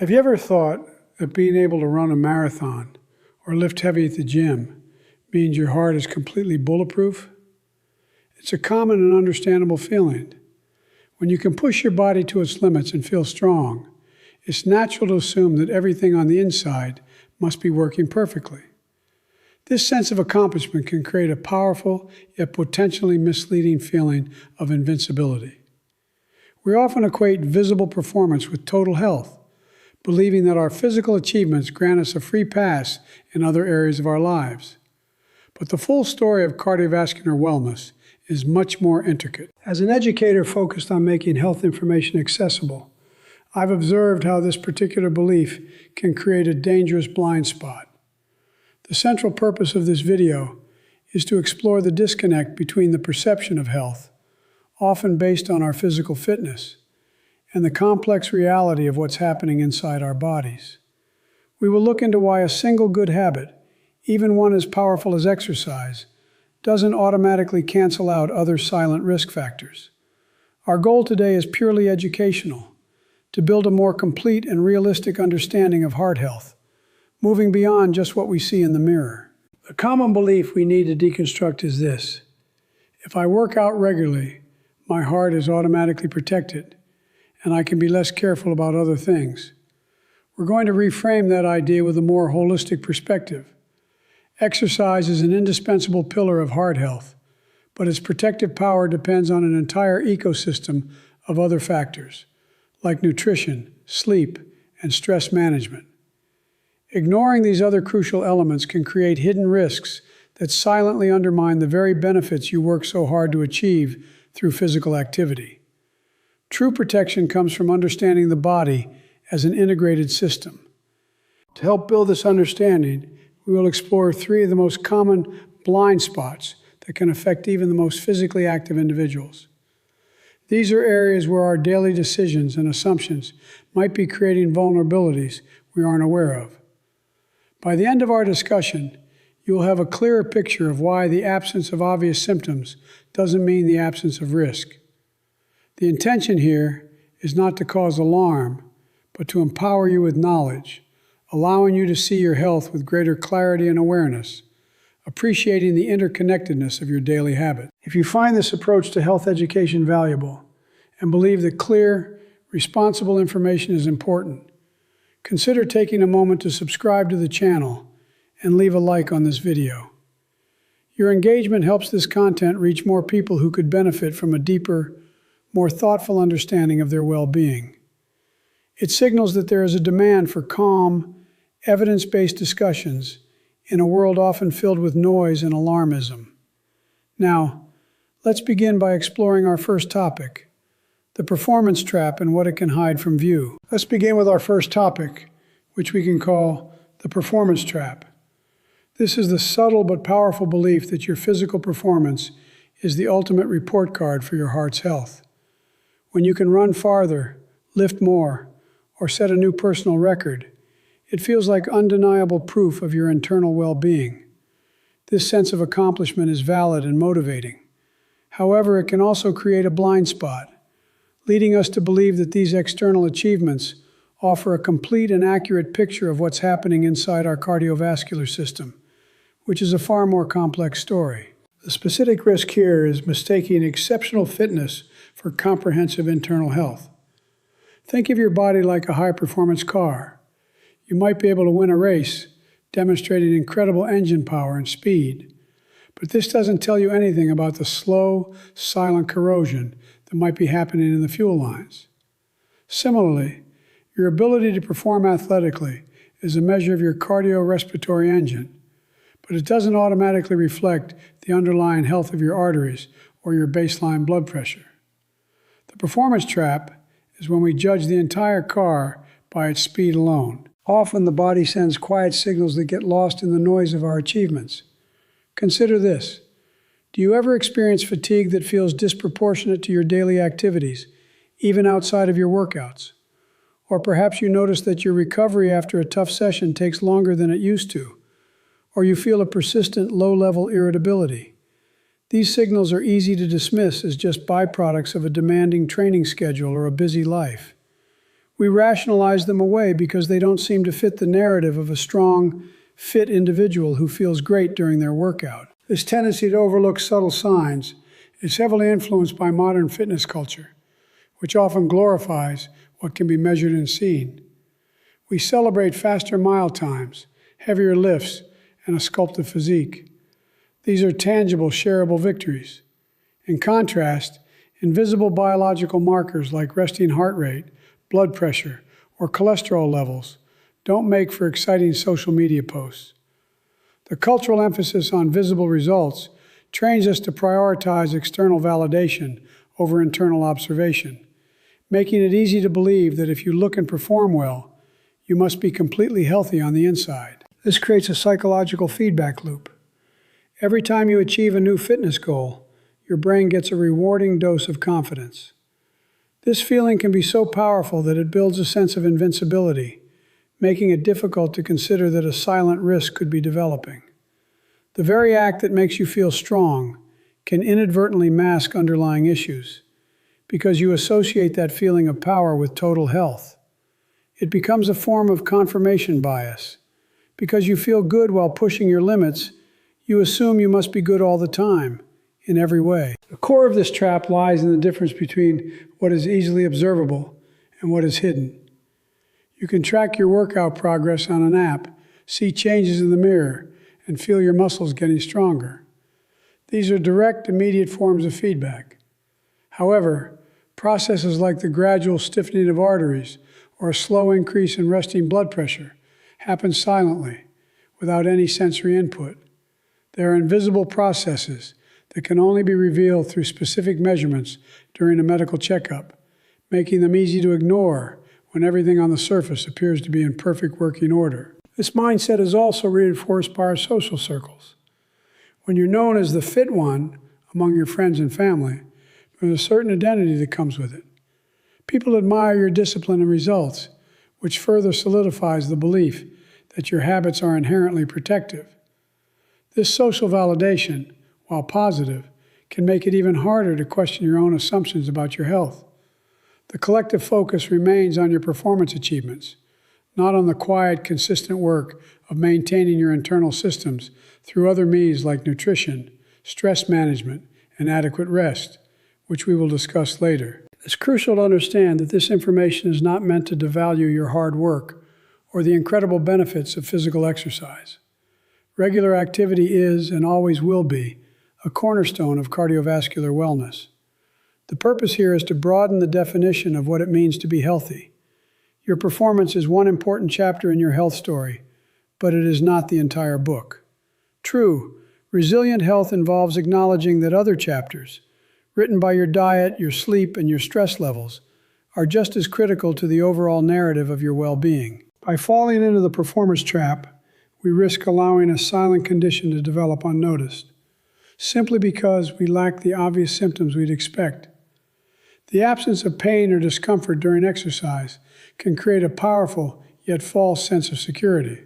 Have you ever thought that being able to run a marathon or lift heavy at the gym means your heart is completely bulletproof? It's a common and understandable feeling. When you can push your body to its limits and feel strong, it's natural to assume that everything on the inside must be working perfectly. This sense of accomplishment can create a powerful yet potentially misleading feeling of invincibility. We often equate visible performance with total health, believing that our physical achievements grant us a free pass in other areas of our lives. But the full story of cardiovascular wellness is much more intricate. As an educator focused on making health information accessible, I've observed how this particular belief can create a dangerous blind spot. The central purpose of this video is to explore the disconnect between the perception of health, often based on our physical fitness, and the complex reality of what's happening inside our bodies. We will look into why a single good habit, even one as powerful as exercise, doesn't automatically cancel out other silent risk factors. Our goal today is purely educational, to build a more complete and realistic understanding of heart health, moving beyond just what we see in the mirror. The common belief we need to deconstruct is this: if I work out regularly, my heart is automatically protected, and I can be less careful about other things. We're going to reframe that idea with a more holistic perspective. Exercise is an indispensable pillar of heart health, but its protective power depends on an entire ecosystem of other factors, like nutrition, sleep, and stress management. Ignoring these other crucial elements can create hidden risks that silently undermine the very benefits you work so hard to achieve through physical activity. True protection comes from understanding the body as an integrated system. To help build this understanding, we will explore three of the most common blind spots that can affect even the most physically active individuals. These are areas where our daily decisions and assumptions might be creating vulnerabilities we aren't aware of. By the end of our discussion, you will have a clearer picture of why the absence of obvious symptoms doesn't mean the absence of risk. The intention here is not to cause alarm, but to empower you with knowledge, allowing you to see your health with greater clarity and awareness, appreciating the interconnectedness of your daily habits. If you find this approach to health education valuable and believe that clear, responsible information is important, consider taking a moment to subscribe to the channel and leave a like on this video. Your engagement helps this content reach more people who could benefit from a deeper, more thoughtful understanding of their well-being. It signals that there is a demand for calm, evidence-based discussions in a world often filled with noise and alarmism. Now, let's begin by exploring our first topic, the performance trap and what it can hide from view. Let's begin with our first topic, which we can call the performance trap. This is the subtle but powerful belief that your physical performance is the ultimate report card for your heart's health. When you can run farther, lift more, or set a new personal record, it feels like undeniable proof of your internal well-being. This sense of accomplishment is valid and motivating. However, it can also create a blind spot, leading us to believe that these external achievements offer a complete and accurate picture of what's happening inside our cardiovascular system, which is a far more complex story. The specific risk here is mistaking exceptional fitness for comprehensive internal health. Think of your body like a high-performance car. You might be able to win a race, demonstrating incredible engine power and speed. But this doesn't tell you anything about the slow, silent corrosion that might be happening in the fuel lines. Similarly, your ability to perform athletically is a measure of your cardiorespiratory engine, but it doesn't automatically reflect the underlying health of your arteries or your baseline blood pressure. The performance trap is when we judge the entire car by its speed alone. Often the body sends quiet signals that get lost in the noise of our achievements. Consider this. Do you ever experience fatigue that feels disproportionate to your daily activities, even outside of your workouts? Or perhaps you notice that your recovery after a tough session takes longer than it used to, or you feel a persistent low-level irritability. These signals are easy to dismiss as just byproducts of a demanding training schedule or a busy life. We rationalize them away because they don't seem to fit the narrative of a strong, fit individual who feels great during their workout. This tendency to overlook subtle signs is heavily influenced by modern fitness culture, which often glorifies what can be measured and seen. We celebrate faster mile times, heavier lifts, and a sculpted physique. These are tangible, shareable victories. In contrast, invisible biological markers like resting heart rate, blood pressure, or cholesterol levels don't make for exciting social media posts. The cultural emphasis on visible results trains us to prioritize external validation over internal observation, making it easy to believe that if you look and perform well, you must be completely healthy on the inside. This creates a psychological feedback loop. Every time you achieve a new fitness goal, your brain gets a rewarding dose of confidence. This feeling can be so powerful that it builds a sense of invincibility, making it difficult to consider that a silent risk could be developing. The very act that makes you feel strong can inadvertently mask underlying issues, because you associate that feeling of power with total health. It becomes a form of confirmation bias. Because you feel good while pushing your limits, you assume you must be good all the time, in every way. The core of this trap lies in the difference between what is easily observable and what is hidden. You can track your workout progress on an app, see changes in the mirror, and feel your muscles getting stronger. These are direct, immediate forms of feedback. However, processes like the gradual stiffening of arteries or a slow increase in resting blood pressure happen silently, without any sensory input. They are invisible processes that can only be revealed through specific measurements during a medical checkup, making them easy to ignore when everything on the surface appears to be in perfect working order. This mindset is also reinforced by our social circles. When you're known as the fit one among your friends and family, there's a certain identity that comes with it. People admire your discipline and results, which further solidifies the belief that your habits are inherently protective. This social validation, while positive, can make it even harder to question your own assumptions about your health. The collective focus remains on your performance achievements, not on the quiet, consistent work of maintaining your internal systems through other means like nutrition, stress management, and adequate rest, which we will discuss later. It's crucial to understand that this information is not meant to devalue your hard work or the incredible benefits of physical exercise. Regular activity is, and always will be, a cornerstone of cardiovascular wellness. The purpose here is to broaden the definition of what it means to be healthy. Your performance is one important chapter in your health story, but it is not the entire book. True, resilient health involves acknowledging that other chapters, written by your diet, your sleep, and your stress levels, are just as critical to the overall narrative of your well-being. By falling into the performance trap, we risk allowing a silent condition to develop unnoticed, simply because we lack the obvious symptoms we'd expect. The absence of pain or discomfort during exercise can create a powerful yet false sense of security.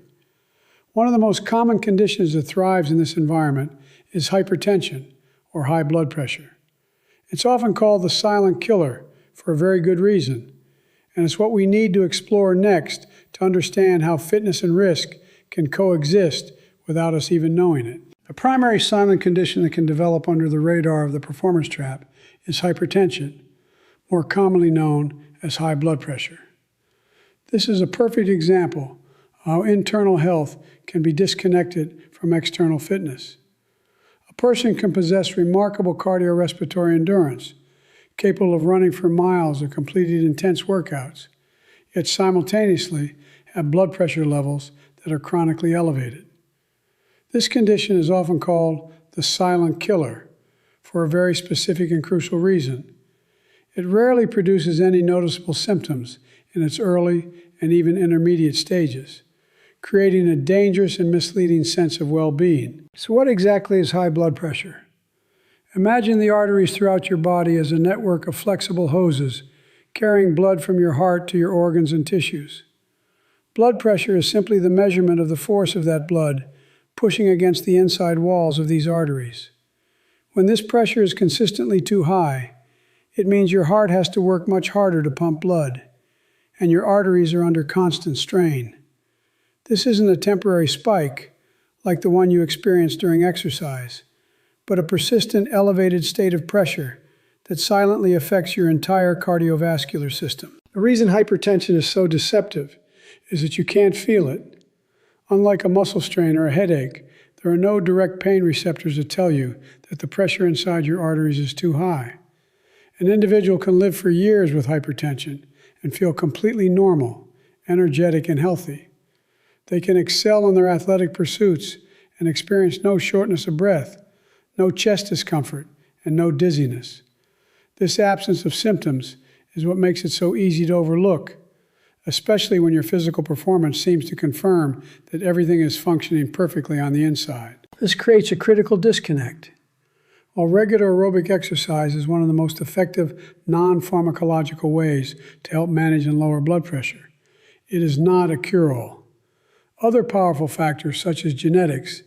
One of the most common conditions that thrives in this environment is hypertension or high blood pressure. It's often called the silent killer for a very good reason, and it's what we need to explore next to understand how fitness and risk can coexist without us even knowing it. A primary silent condition that can develop under the radar of the performance trap is hypertension, more commonly known as high blood pressure. This is a perfect example of how internal health can be disconnected from external fitness. A person can possess remarkable cardiorespiratory endurance, capable of running for miles or completing intense workouts, yet simultaneously have blood pressure levels that are chronically elevated. This condition is often called the silent killer for a very specific and crucial reason. It rarely produces any noticeable symptoms in its early and even intermediate stages, creating a dangerous and misleading sense of well-being. So what exactly is high blood pressure? Imagine the arteries throughout your body as a network of flexible hoses carrying blood from your heart to your organs and tissues. Blood pressure is simply the measurement of the force of that blood pushing against the inside walls of these arteries. When this pressure is consistently too high, it means your heart has to work much harder to pump blood, and your arteries are under constant strain. This isn't a temporary spike, like the one you experience during exercise, but a persistent elevated state of pressure that silently affects your entire cardiovascular system. The reason hypertension is so deceptive is that you can't feel it. Unlike a muscle strain or a headache, there are no direct pain receptors that tell you that the pressure inside your arteries is too high. An individual can live for years with hypertension and feel completely normal, energetic, and healthy. They can excel in their athletic pursuits and experience no shortness of breath, no chest discomfort, and no dizziness. This absence of symptoms is what makes it so easy to overlook, especially when your physical performance seems to confirm that everything is functioning perfectly on the inside. This creates a critical disconnect. While regular aerobic exercise is one of the most effective non-pharmacological ways to help manage and lower blood pressure, it is not a cure-all. Other powerful factors such as genetics,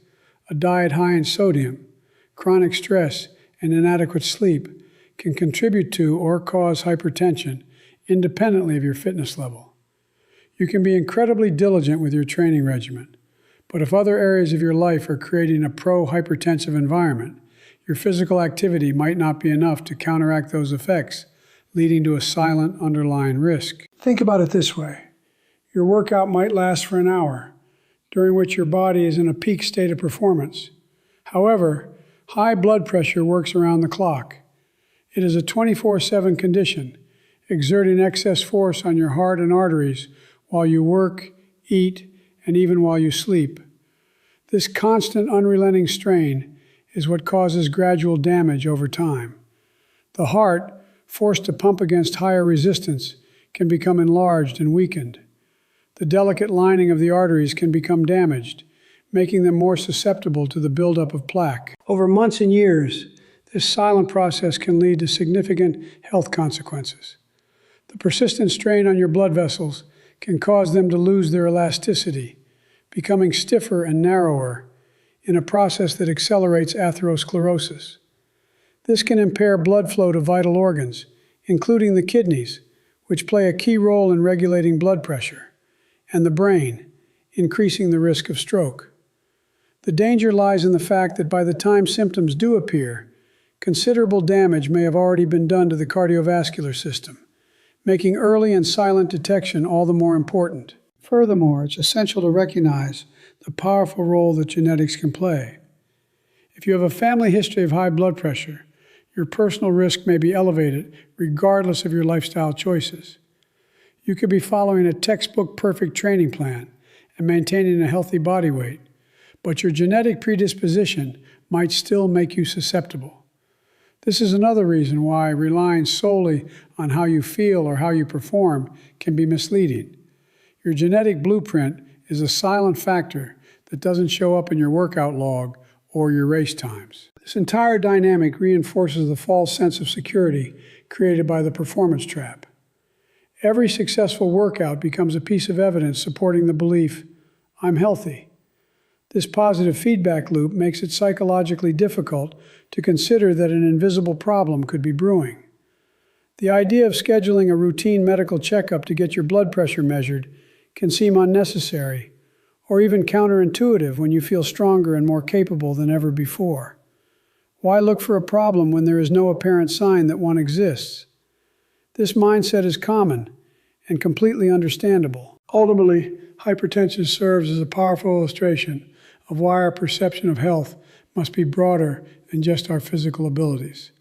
a diet high in sodium, chronic stress, and inadequate sleep can contribute to or cause hypertension independently of your fitness level. You can be incredibly diligent with your training regimen, but if other areas of your life are creating a pro-hypertensive environment, your physical activity might not be enough to counteract those effects, leading to a silent underlying risk. Think about it this way. Your workout might last for an hour, during which your body is in a peak state of performance. However, high blood pressure works around the clock. It is a 24/7 condition, exerting excess force on your heart and arteries while you work, eat, and even while you sleep. This constant, unrelenting strain is what causes gradual damage over time. The heart, forced to pump against higher resistance, can become enlarged and weakened. The delicate lining of the arteries can become damaged, making them more susceptible to the buildup of plaque. Over months and years, this silent process can lead to significant health consequences. The persistent strain on your blood vessels can cause them to lose their elasticity, becoming stiffer and narrower in a process that accelerates atherosclerosis. This can impair blood flow to vital organs, including the kidneys, which play a key role in regulating blood pressure, and the brain, increasing the risk of stroke. The danger lies in the fact that by the time symptoms do appear, considerable damage may have already been done to the cardiovascular system, making early and silent detection all the more important. Furthermore, it's essential to recognize the powerful role that genetics can play. If you have a family history of high blood pressure, your personal risk may be elevated regardless of your lifestyle choices. You could be following a textbook perfect training plan and maintaining a healthy body weight, but your genetic predisposition might still make you susceptible. This is another reason why relying solely on how you feel or how you perform can be misleading. Your genetic blueprint is a silent factor that doesn't show up in your workout log or your race times. This entire dynamic reinforces the false sense of security created by the performance trap. Every successful workout becomes a piece of evidence supporting the belief, I'm healthy. This positive feedback loop makes it psychologically difficult to consider that an invisible problem could be brewing. The idea of scheduling a routine medical checkup to get your blood pressure measured can seem unnecessary or even counterintuitive when you feel stronger and more capable than ever before. Why look for a problem when there is no apparent sign that one exists? This mindset is common and completely understandable. Ultimately, hypertension serves as a powerful illustration of why our perception of health must be broader than just our physical abilities.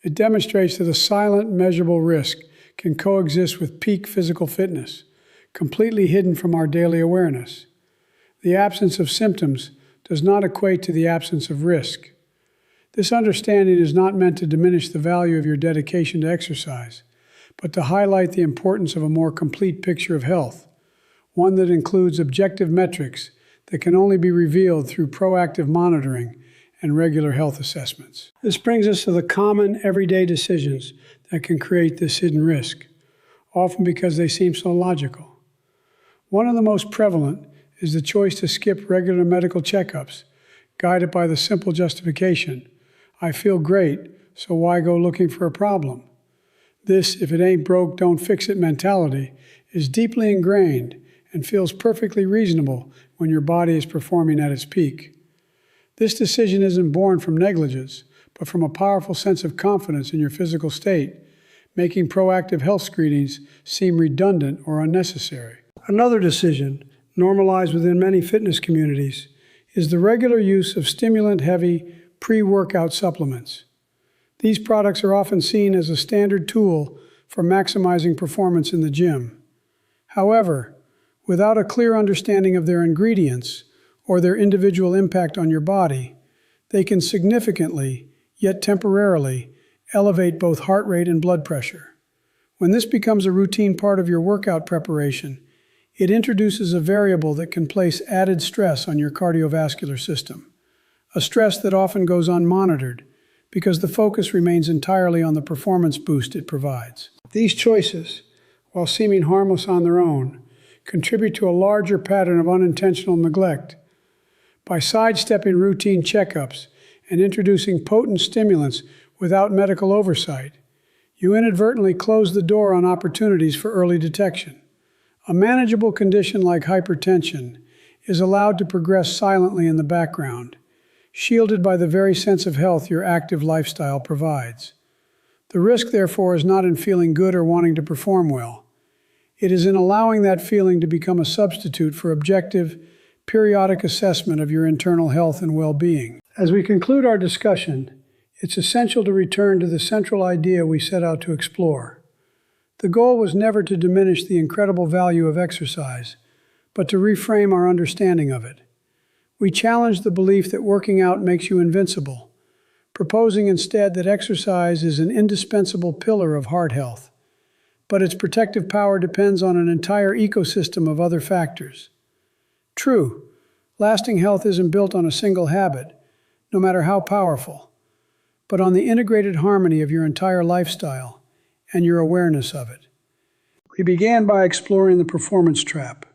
It demonstrates that a silent, measurable risk can coexist with peak physical fitness, completely hidden from our daily awareness. The absence of symptoms does not equate to the absence of risk. This understanding is not meant to diminish the value of your dedication to exercise, but to highlight the importance of a more complete picture of health, one that includes objective metrics that can only be revealed through proactive monitoring and regular health assessments. This brings us to the common, everyday decisions that can create this hidden risk, often because they seem so logical. One of the most prevalent is the choice to skip regular medical checkups, guided by the simple justification, I feel great, so why go looking for a problem? This "if it ain't broke, don't fix it" mentality is deeply ingrained and feels perfectly reasonable when your body is performing at its peak. This decision isn't born from negligence, but from a powerful sense of confidence in your physical state, making proactive health screenings seem redundant or unnecessary. Another decision, normalized within many fitness communities, is the regular use of stimulant-heavy pre-workout supplements. These products are often seen as a standard tool for maximizing performance in the gym. However, without a clear understanding of their ingredients or their individual impact on your body, they can significantly, yet temporarily, elevate both heart rate and blood pressure. When this becomes a routine part of your workout preparation, it introduces a variable that can place added stress on your cardiovascular system, a stress that often goes unmonitored because the focus remains entirely on the performance boost it provides. These choices, while seeming harmless on their own, contribute to a larger pattern of unintentional neglect. By sidestepping routine checkups and introducing potent stimulants without medical oversight, you inadvertently close the door on opportunities for early detection. A manageable condition like hypertension is allowed to progress silently in the background, shielded by the very sense of health your active lifestyle provides. The risk, therefore, is not in feeling good or wanting to perform well. It is in allowing that feeling to become a substitute for objective, periodic assessment of your internal health and well-being. As we conclude our discussion, it's essential to return to the central idea we set out to explore. The goal was never to diminish the incredible value of exercise, but to reframe our understanding of it. We challenged the belief that working out makes you invincible, proposing instead that exercise is an indispensable pillar of heart health, but its protective power depends on an entire ecosystem of other factors. True, lasting health isn't built on a single habit, no matter how powerful, but on the integrated harmony of your entire lifestyle and your awareness of it. We began by exploring the performance trap,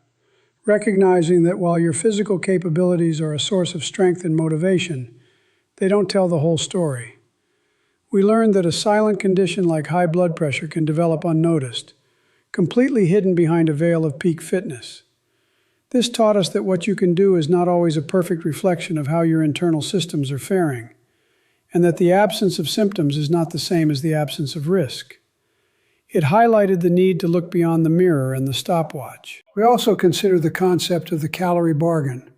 recognizing that while your physical capabilities are a source of strength and motivation, they don't tell the whole story. We learned that a silent condition like high blood pressure can develop unnoticed, completely hidden behind a veil of peak fitness. This taught us that what you can do is not always a perfect reflection of how your internal systems are faring, and that the absence of symptoms is not the same as the absence of risk. It highlighted the need to look beyond the mirror and the stopwatch. We also considered the concept of the calorie bargain,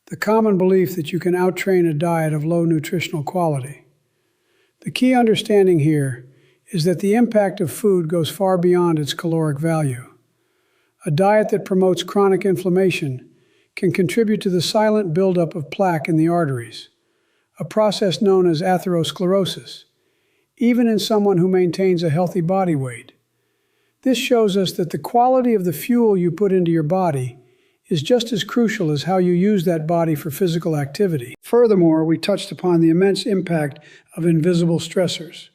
the common belief that you can outtrain a diet of low nutritional quality. The key understanding here is that the impact of food goes far beyond its caloric value. A diet that promotes chronic inflammation can contribute to the silent buildup of plaque in the arteries, a process known as atherosclerosis, even in someone who maintains a healthy body weight. This shows us that the quality of the fuel you put into your body is just as crucial as how you use that body for physical activity. Furthermore, we touched upon the immense impact of invisible stressors,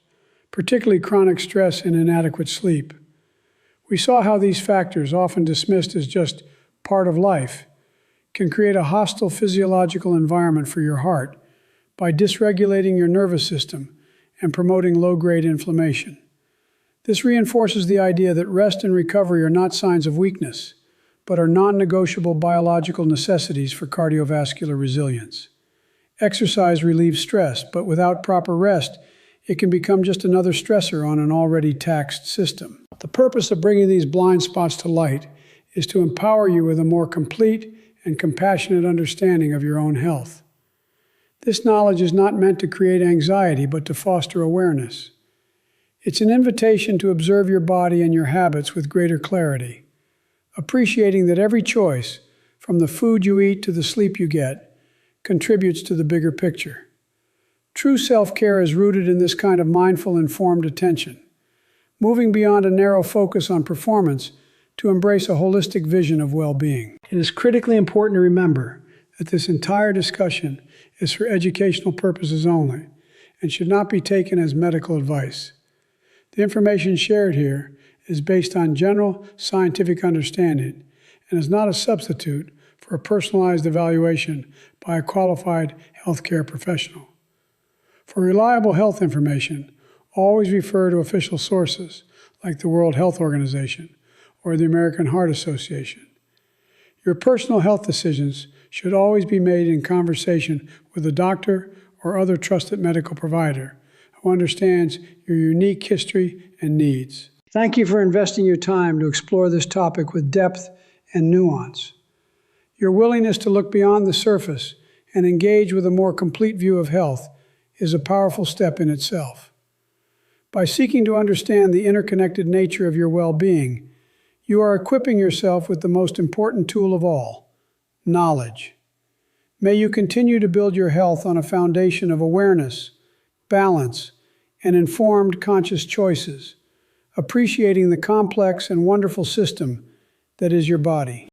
particularly chronic stress and inadequate sleep. We saw how these factors, often dismissed as just part of life, can create a hostile physiological environment for your heart by dysregulating your nervous system and promoting low-grade inflammation. This reinforces the idea that rest and recovery are not signs of weakness, but are non-negotiable biological necessities for cardiovascular resilience. Exercise relieves stress, but without proper rest, it can become just another stressor on an already taxed system. The purpose of bringing these blind spots to light is to empower you with a more complete and compassionate understanding of your own health. This knowledge is not meant to create anxiety, but to foster awareness. It's an invitation to observe your body and your habits with greater clarity, appreciating that every choice, from the food you eat to the sleep you get, contributes to the bigger picture. True self-care is rooted in this kind of mindful, informed attention, moving beyond a narrow focus on performance to embrace a holistic vision of well-being. It is critically important to remember that this entire discussion is for educational purposes only and should not be taken as medical advice. The information shared here is based on general scientific understanding and is not a substitute for a personalized evaluation by a qualified healthcare professional. For reliable health information, Always refer to official sources like the World Health Organization or the American Heart Association. Your personal health decisions should always be made in conversation with a doctor or other trusted medical provider who understands your unique history and needs. Thank you for investing your time to explore this topic with depth and nuance. Your willingness to look beyond the surface and engage with a more complete view of health is a powerful step in itself. By seeking to understand the interconnected nature of your well-being, you are equipping yourself with the most important tool of all, knowledge. May you continue to build your health on a foundation of awareness, balance, and informed conscious choices, appreciating the complex and wonderful system that is your body.